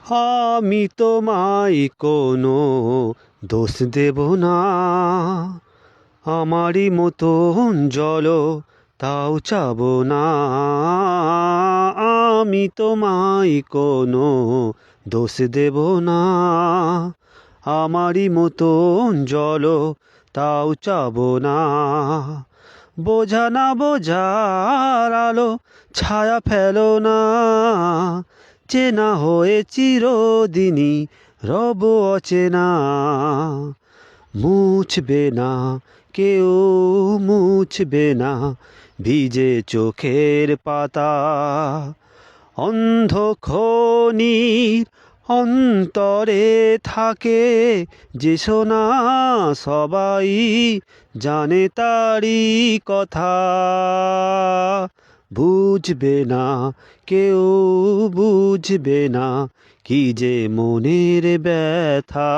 আমি তোমায় কোনো দোষ দেব না, আমারই মতন জল তাও চাবো না। আমি তোমায় কোনো দোষ দেব না, আমারই মতন জল তাও চাবো না। বোঝা না বোঝার আলো ছায়া ফেলো না, চেনা হয়ে চিরদিনই রব অচেনা। মুছবে না কেউ, মুছবে না ভিজে চোখের পাতা। অন্ধখনির অন্তরে থাকে যে সোনা, সবাই জানে তারি কথা। বুঝবে না কেউ, বুঝবে না কি যে মনের ব্যথা।